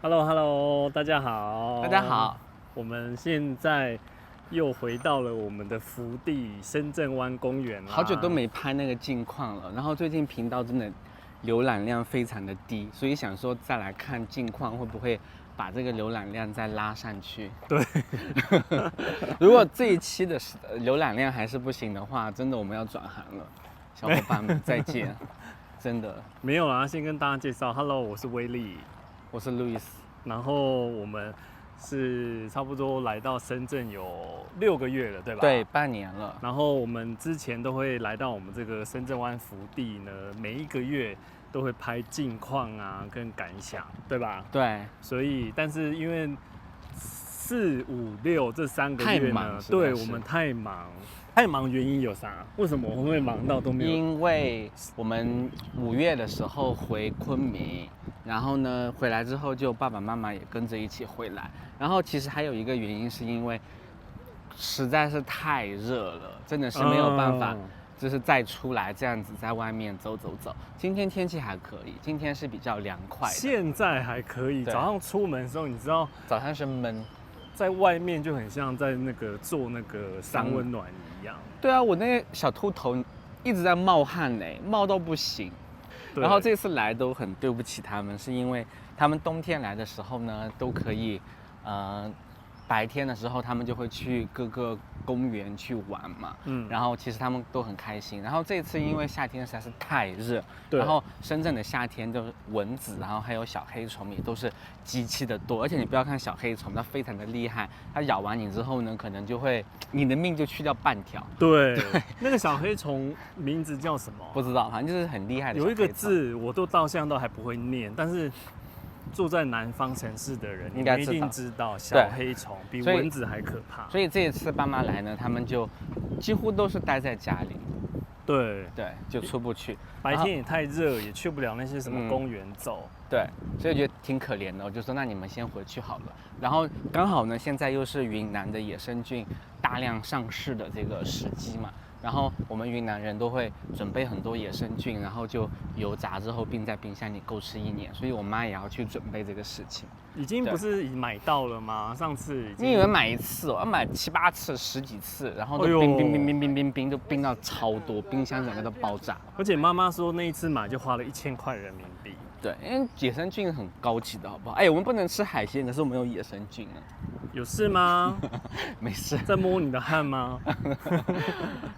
Hello，大家好，大家好。我们现在又回到了我们的福地深圳湾公园啦。好久都没拍那个近况了，然后最近频道真的浏览量非常的低，所以想说再来看近况会不会把这个浏览量再拉上去。对，如果这一期的浏览量还是不行的话，真的我们要转行了，小伙伴们再见。真的没有啦，先跟大家介绍 ，Hello， 我是威力，我是路易斯，然后我们是差不多来到深圳有6个月了，对吧？对，半年了。然后我们之前都会来到我们这个深圳湾福地呢，每一个月都会拍近况啊跟感想，对吧？对，所以但是因为4、5、6这3个月呢，对我们太忙，原因有啥？为什么我们会忙到都没有？因为我们5月的时候回昆明，然后呢回来之后就爸爸妈妈也跟着一起回来，然后其实还有一个原因是因为实在是太热了，真的是没有办法，就是再出来这样子在外面走。今天天气还可以，今天是比较凉快的，现在还可以。早上出门的时候，你知道早上是闷，在外面就很像在那个做那个三温暖一样。对啊，我那个小秃头一直在冒汗呢，冒到不行。然后这次来都很对不起他们，是因为他们冬天来的时候呢，都可以，白天的时候他们就会去各个公园去玩嘛，然后其实他们都很开心。然后这次因为夏天实在是太热，然后深圳的夏天就是蚊子，然后还有小黑虫也都是极其的多，而且你不要看小黑虫，它非常的厉害，它咬完你之后呢，可能就会你的命就去掉半条。对，那个小黑虫名字叫什么？不知道，反正就是很厉害的小黑虫。有一个字我都到现在都还不会念，但是住在南方城市的人应该一定知道，小黑虫比蚊子还可怕。所以这一次爸妈来呢，他们就几乎都是待在家里，对，就出不去。白天也太热，也去不了那些什么公园走。对，所以觉得挺可怜的。我就说那你们先回去好了。然后刚好呢，现在又是云南的野生菌大量上市的这个时机嘛。然后我们云南人都会准备很多野生菌，然后就油炸之后冰在冰箱里够吃1年，所以我妈也要去准备这个事情。已经不是买到了吗？上次你以为买一次哦，要买7、8次、10几次，然后都冰，都冰到超多，冰箱整个都爆炸。而且妈妈说那一次买就花了1000块人民币。对，因为野生菌很高级的，好不好？哎，我们不能吃海鲜，可是我们有野生菌啊。有事吗？没事。在摸你的汗吗？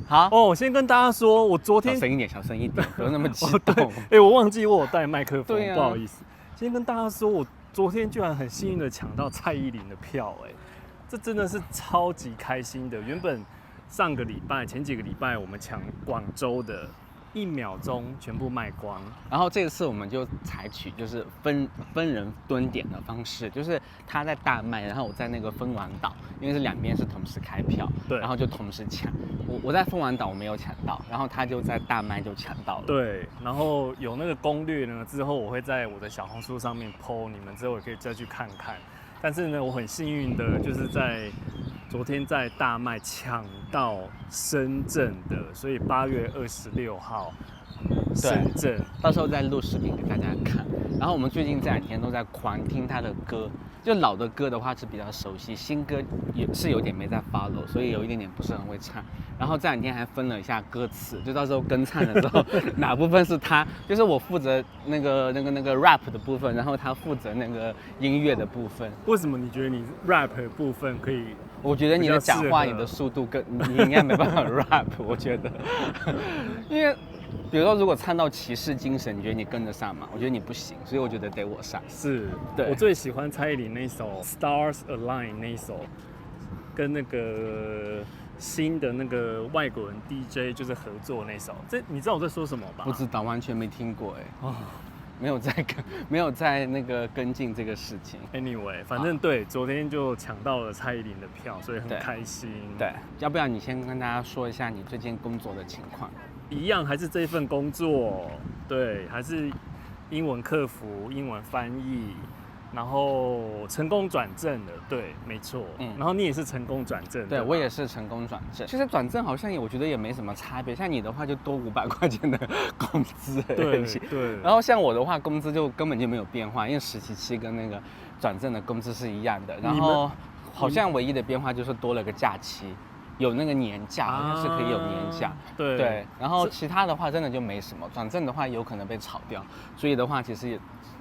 好哦，我先跟大家说，我昨天小声一点，不要那么激动。我忘记我有带麦克风，啊、不好意思。先跟大家说，我昨天居然很幸运的抢到蔡依林的票，这真的是超级开心的。原本前几个礼拜我们抢广州的，1秒钟全部卖光。然后这次我们就采取就是分人蹲点的方式，就是他在大麦，然后我在那个蜂王岛，因为是2边是同时开票，对，然后就同时抢。我在蜂王岛我没有抢到，然后他就在大麦就抢到了。对，然后有那个攻略呢，之后我会在我的小红书上面 po， 你们之后也可以再去看看。但是呢，我很幸运的就是在昨天在大麦抢到深圳的，所以8月26号深圳，到时候再录视频给大家看。然后我们最近这2天都在狂听他的歌，就老的歌的话是比较熟悉，新歌也是有点没在 follow， 所以有一点点不是很会唱。然后这2天还分了一下歌词，就到时候跟唱的时候哪部分是他，就是我负责那个 rap 的部分，然后他负责那个音乐的部分。为什么你觉得你 rap 的部分可以？我觉得你的讲话，你的速度你应该没办法 rap， 我觉得，因为比如说如果唱到骑士精神，你觉得你跟得上吗？我觉得你不行，所以我觉得得我上。是，对，我最喜欢蔡依林那首 Stars Align 那一首，跟那个新的那个外国人 DJ 就是合作那首。你知道我在说什么吧？不知道，完全没听过没有在那个跟进这个事情。Anyway， 反正对，昨天就抢到了蔡依林的票，所以很开心。对，要不要你先跟大家说一下你最近工作的情况？一样还是这份工作，对，还是英文客服、英文翻译，然后成功转正了，对，没错。然后你也是成功转正，对，我也是成功转正。其实转正好像我觉得也没什么差别，像你的话就多500块钱的工资而已。对。然后像我的话，工资就根本就没有变化，因为实习期跟那个转正的工资是一样的，然后好像唯一的变化就是多了个假期，有那个年假，好像是可以有年假。对，然后其他的话真的就没什么，转正的话有可能被炒掉，所以的话其实也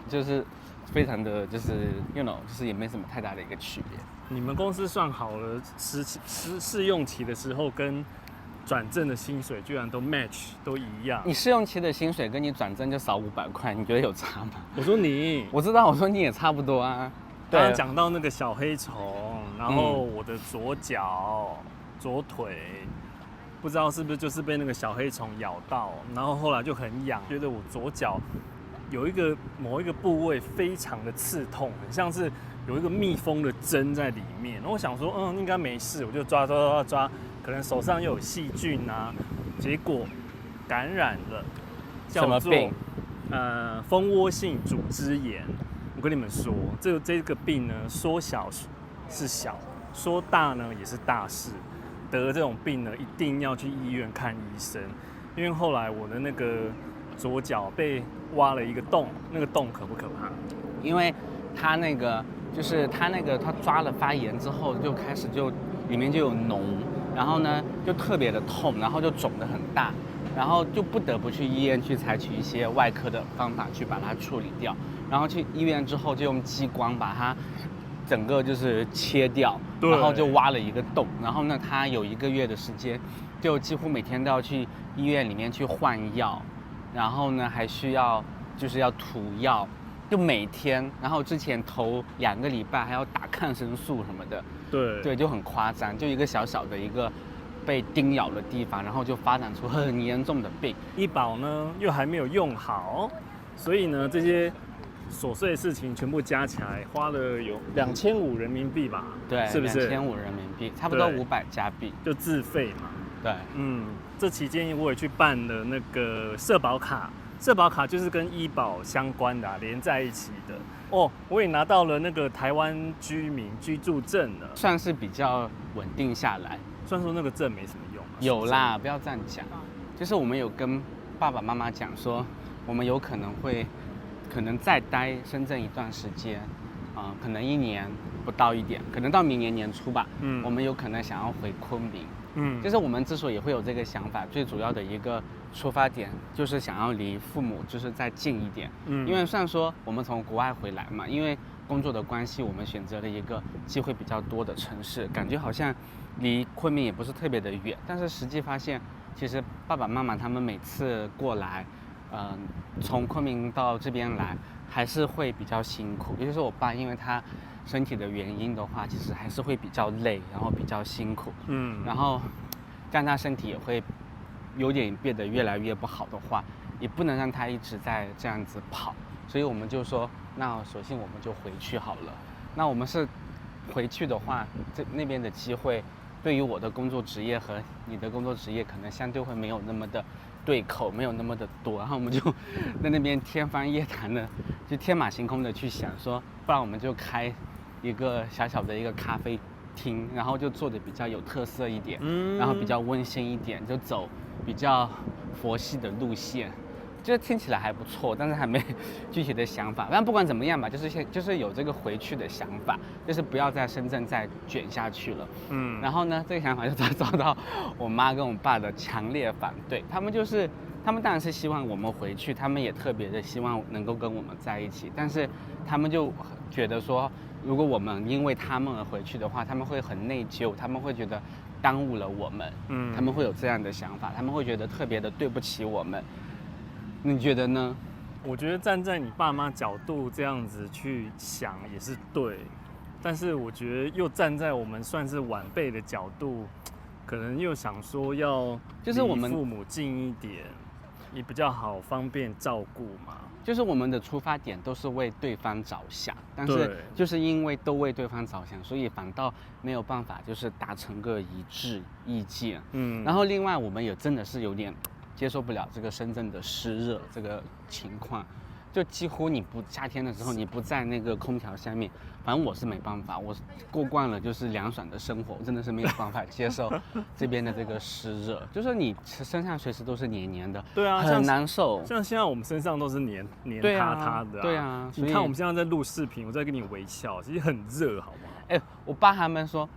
就是非常的就是就是也没什么太大的一个区别。你们公司算好了试用期的时候跟转正的薪水居然都 match 都一样。你试用期的薪水跟你转正就少500块，你觉得有差吗？我说你，我知道，我说你也差不多啊。刚刚讲到那个小黑虫，然后我的左脚、左腿，不知道是不是就是被那个小黑虫咬到，然后后来就很痒，觉得我左脚有某一个部位非常的刺痛，很像是有一个蜜蜂的针在里面。然后我想说，应该没事，我就抓，可能手上又有细菌啊，结果感染了，叫做蜂窝性组织炎。我跟你们说，这个病呢，说小是小，说大呢也是大事。得这种病呢，一定要去医院看医生，因为后来我的那个左脚被挖了一个洞，那个洞可不可怕？因为他那个他抓了发炎之后，就开始里面就有脓，然后呢就特别的痛，然后就肿得很大，然后就不得不去医院去采取一些外科的方法去把它处理掉。然后去医院之后就用激光把它整个就是切掉，然后就挖了一个洞。然后呢，他有1个月的时间，就几乎每天都要去医院里面去换药，然后呢还需要就是要涂药，就每天。然后之前头2个礼拜还要打抗生素什么的。对，就很夸张，就一个小小的一个被叮咬的地方，然后就发展出很严重的病。医保呢又还没有用好，所以呢这些琐碎的事情全部加起来，花了有2500人民币吧？对，是不是2500人民币，差不多500加币，就自费嘛。对，这期间我也去办了那个社保卡，社保卡就是跟医保相关的连在一起的。我也拿到了那个台湾居民居住证了，算是比较稳定下来。虽然说那个证没什么用，有啦，不要这样讲。就是我们有跟爸爸妈妈讲说，我们有可能再待深圳一段时间，可能1年不到一点，可能到明年年初吧。我们有可能想要回昆明。就是我们之所以会有这个想法，最主要的一个出发点就是想要离父母就是再近一点。因为虽然说我们从国外回来嘛，因为工作的关系，我们选择了一个机会比较多的城市，感觉好像离昆明也不是特别的远，但是实际发现，其实爸爸妈妈他们每次过来，从昆明到这边来，还是会比较辛苦。也就是我爸，因为他身体的原因的话，其实还是会比较累，然后比较辛苦。然后这样他身体也会有点变得越来越不好的话，也不能让他一直在这样子跑，所以我们就说，那索性我们就回去好了。那我们是回去的话，那边的机会，对于我的工作职业和你的工作职业，可能相对会没有那么的对口，没有那么的多。然后我们就在那边天方夜谭的，就天马行空的去想说，不然我们就开一个小小的一个咖啡厅，然后就做的比较有特色一点，然后比较温馨一点，就走比较佛系的路线。就听起来还不错，但是还没具体的想法。但不管怎么样吧，就是有这个回去的想法，就是不要在深圳再卷下去了。然后呢，这个想法就遭到我妈跟我爸的强烈反对。他们当然是希望我们回去，他们也特别的希望能够跟我们在一起，但是他们就觉得说，如果我们因为他们而回去的话，他们会很内疚，他们会觉得耽误了我们。他们会有这样的想法，他们会觉得特别的对不起我们。你觉得呢？我觉得站在你爸妈角度这样子去想也是对，但是我觉得又站在我们算是晚辈的角度，可能又想说要就是我们离父母近一点，也比较好方便照顾嘛。就是我们的出发点都是为对方着想，但是就是因为都为对方着想，所以反倒没有办法就是达成个一致意见。然后另外我们也真的是有点接受不了这个深圳的湿热这个情况，就几乎你不夏天的时候你不在那个空调下面，反正我是没办法，我过惯了就是凉爽的生活，真的是没有办法接受这边的这个湿热，就是你身上随时都是黏黏的，对啊，很难受。像现在我们身上都是黏塌塌的、对啊，你看我们现在在录视频，我在跟你微笑，其实很热，好吗？哎，我爸他们说。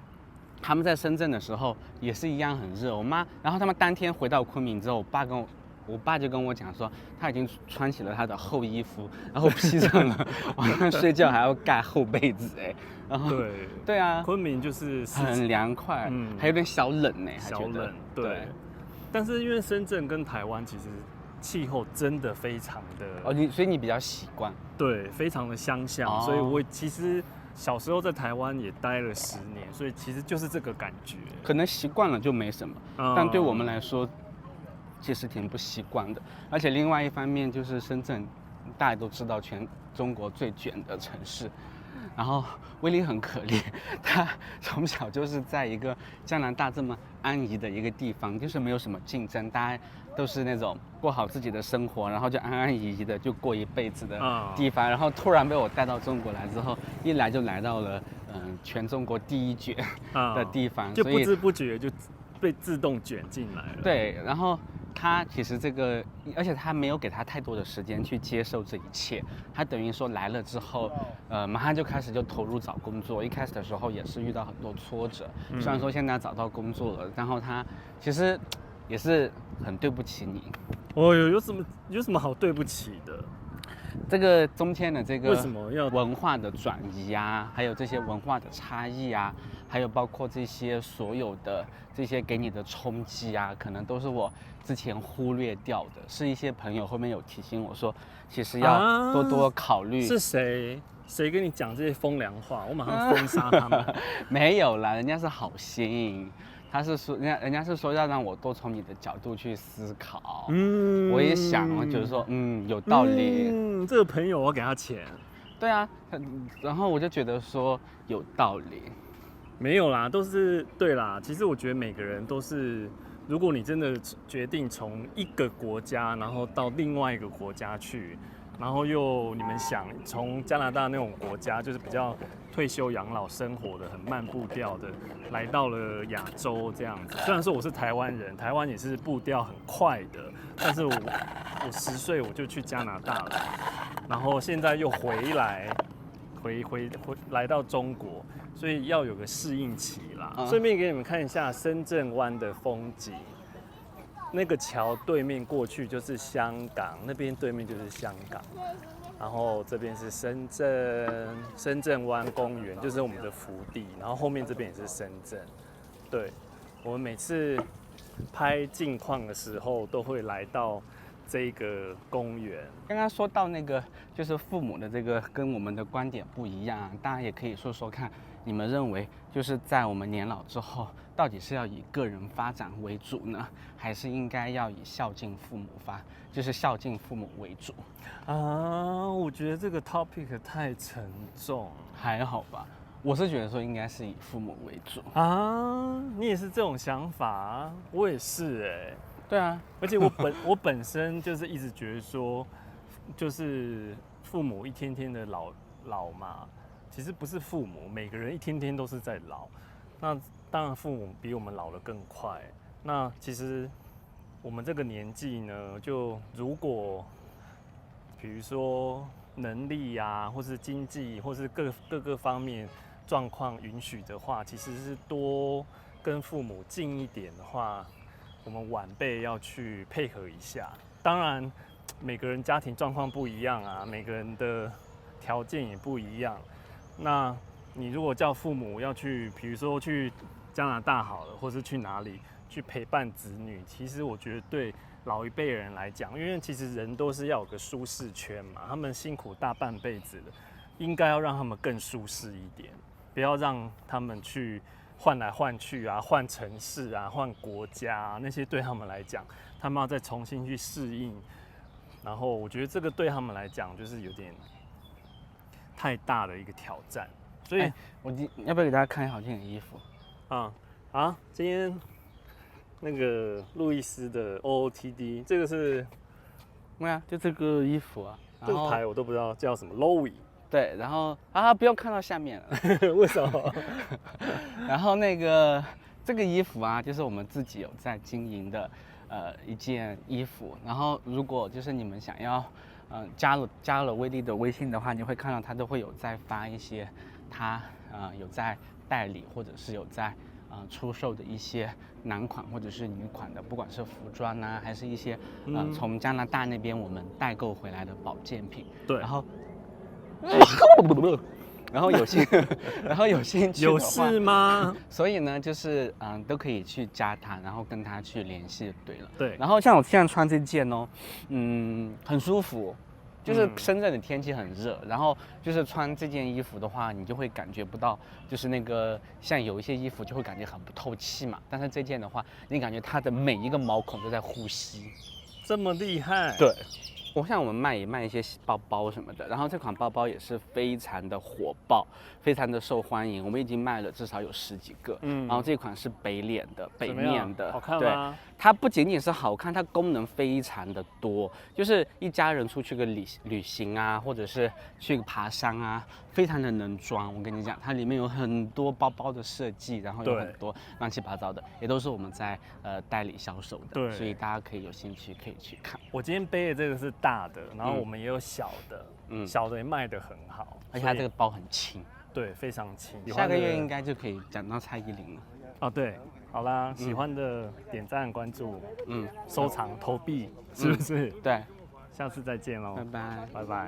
他们在深圳的时候也是一样很热，我妈，然后他们当天回到昆明之后，我爸就跟我讲说，他已经穿起了他的厚衣服，然后披上了晚上睡觉还要盖厚被子，哎，然后对啊，昆明就是很凉快，还有点小冷呢，小冷，对。但是因为深圳跟台湾其实气候真的非常的所以你比较习惯，对，非常的相像，所以我其实。小时候在台湾也待了10年，所以其实就是这个感觉。可能习惯了就没什么，但对我们来说，其实挺不习惯的。而且另外一方面就是深圳，大家都知道全中国最卷的城市。然后威利很可怜，他从小就是在一个加拿大这么安逸的一个地方，就是没有什么竞争，大家都是那种过好自己的生活，然后就安安逸逸的就过一辈子的地方。然后突然被我带到中国来之后，一来就来到了全中国第一卷的地方，就不知不觉就被自动卷进来了。对，然后。他其实而且他没有给他太多的时间去接受这一切，他等于说来了之后，马上就开始就投入找工作。一开始的时候也是遇到很多挫折，虽然说现在找到工作了，然后他其实也是很对不起你。有什么好对不起的？这个中间的这个为什么要文化的转移啊，还有这些文化的差异啊，还有包括这些所有的这些给你的冲击啊，可能都是我之前忽略掉的。是一些朋友后面有提醒我说，其实要多多考虑。是谁跟你讲这些风凉话？我马上封杀他们。没有啦，人家是好心。他是说，人家是说要让我多从你的角度去思考。我也想，我觉得说，有道理。这个朋友我要给他钱。对啊，然后我就觉得说有道理。没有啦，都是对啦。其实我觉得每个人都是，如果你真的决定从一个国家，然后到另外一个国家去。然后你们想从加拿大那种国家，就是比较退休养老生活的很慢步调的，来到了亚洲这样子。虽然说我是台湾人，台湾也是步调很快的，但是我10岁我就去加拿大了，然后现在又回来，来到中国，所以要有个适应期啦。顺便给你们看一下深圳湾的风景。那个桥对面过去就是香港，那边对面就是香港，然后这边是深圳湾公园，就是我们的福地，然后后面这边也是深圳。对，我们每次拍近况的时候都会来到这个公园。刚刚说到那个就是父母的这个跟我们的观点不一样，大家也可以说说看，你们认为就是在我们年老之后，到底是要以个人发展为主呢，还是应该要以孝敬父母为主？我觉得这个 topic 太沉重。还好吧，我是觉得说应该是以父母为主你也是这种想法？我也是对啊，而且我本身就是一直觉得说，就是父母一天天的老嘛，其实不是父母，每个人一天天都是在老。那当然父母比我们老得更快。那其实我们这个年纪呢，就如果比如说能力啊，或是经济，或是各个方面状况允许的话，其实是多跟父母近一点的话，我们晚辈要去配合一下。当然，每个人家庭状况不一样啊，每个人的条件也不一样。那你如果叫父母要去，比如说去加拿大好了，或是去哪里去陪伴子女，其实我觉得对老一辈人来讲，因为其实人都是要有个舒适圈嘛，他们辛苦大半辈子了，应该要让他们更舒适一点，不要让他们去换来换去啊，换城市啊，换国家啊，那些对他们来讲，他们要再重新去适应。然后我觉得这个对他们来讲就是有点太大的一个挑战。所以，我要不要给大家看好这件衣服？今天那个路易斯的 OOTD， 这个是，对啊，就这个衣服啊。这个牌我都不知道叫什么 Lowy。对，然后不用看到下面了。为什么？然后这个衣服啊，就是我们自己有在经营的一件衣服。然后如果就是你们想要加了威力的微信的话，你会看到他都会有在发一些他有在代理或者是有在出售的一些男款或者是女款的，不管是服装啊，还是一些从加拿大那边我们代购回来的保健品。对，然后有兴趣有事吗？所以呢，就是都可以去加他，然后跟他去联系。对了，对。然后像我现在穿这件哦，很舒服。就是深圳的天气很热，然后就是穿这件衣服的话，你就会感觉不到，就是像有一些衣服就会感觉很不透气嘛。但是这件的话，你感觉它的每一个毛孔都在呼吸，这么厉害？对。像我们也卖一些包包什么的，然后这款包包也是非常的火爆，非常的受欢迎，我们已经卖了至少有10几个。然后这款是北面的，好看吗？对，它不仅仅是好看，它功能非常的多，就是一家人出去个旅行啊，或者是去爬山啊，非常的能装。我跟你讲，它里面有很多包包的设计，然后有很多乱七八糟的，也都是我们在代理销售的，对，所以大家可以有兴趣可以去看。我今天背的这个是大的，然后我们也有小的，小的也卖得很好，而且它这个包很轻，对，非常轻。下个月应该就可以讲到蔡依林了。哦，对，好啦，喜欢的点赞、关注，收藏、投币，是不是？对，下次再见喽，拜拜，拜拜。